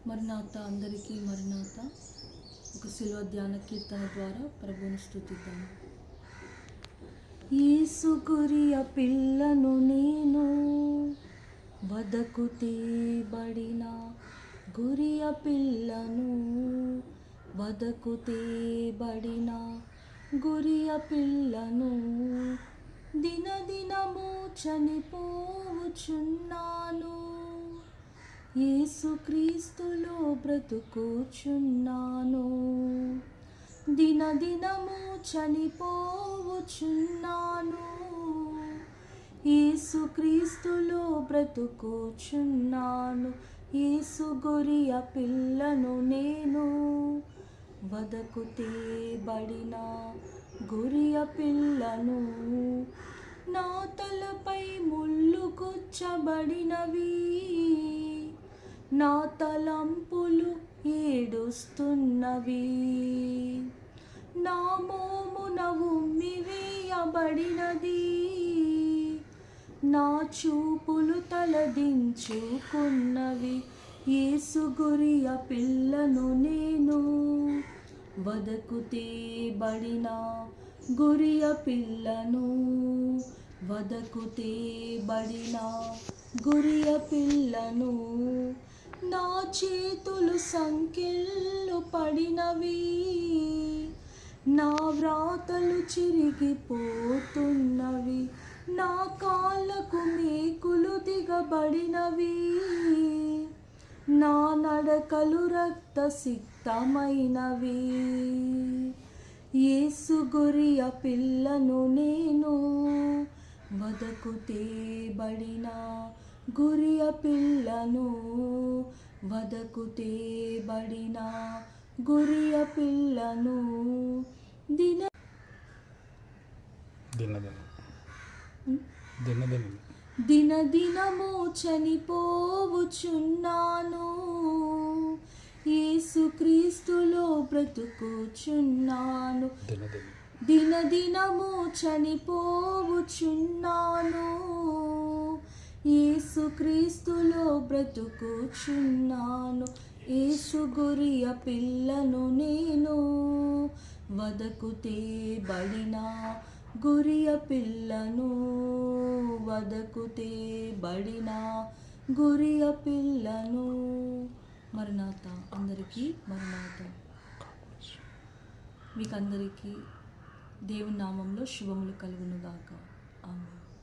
మరణాత అందరికీ మరణాత. ఒక శిలువ ధ్యాన కీర్తన ద్వారా ప్రభువుని స్తుతిద్దాము. యేసు గురియ పిల్లను నేను, వదకు తేబడిన గురియ పిల్లను, వదకు తేబడిన గురియ పిల్లను, దినదినము చనిపోవుచున్నాను, యేసుక్రీస్తులో బ్రతుకుచున్నాను. దినదినము చనిపోవుచున్నాను, యేసుక్రీస్తులో బ్రతుకుచున్నాను. యేసు గొరియ పిల్లను నేను, వదకు తేబడిన గొరియ పిల్లను, నా తలపై ముళ్ళు గుచ్చబడినవి, నా తలంపులు ఏడుస్తున్నవి, నా మోమున ఉమ్మివేయబడినది, నా చూపులు తలదించుకున్నవి. యేసు గొరియ పిల్లను నేను, వదకు తేబడిన గొరియ పిల్లను, వదకు తేబడిన గొరియ పిల్లను, నా చేతులు సంకెళ్ళు పడినవి, నా వ్రాతలు చిరిగిపోతున్నవి, నా కాళ్ళకు మేకులు దిగబడినవి, నా నడకలు రక్తసిక్తమైనవి. యేసు గొరియ పిల్లను నేను, వదకు తేబడిన గొరియ పిల్లను, వదకు తేబడిన గొరియ పిల్లను, దినదినము చనిపోవుచున్నాను, యేసుక్రీస్తులో బ్రతుకుచున్నాను. దినదినము చనిపోవుచున్నాను, యేసుక్రీస్తులో బ్రతుకుచున్నాను. యేసు గొరియ పిల్లను నేను, వదకు తేబడిన గొరియ పిల్లను, వదకు తేబడిన గొరియ పిల్లను. మరణాత అందరికీ మరణాత. మీకు అందరికీ దేవుని నామంలో శుభములు కలుగునుగాక. ఆమేన్.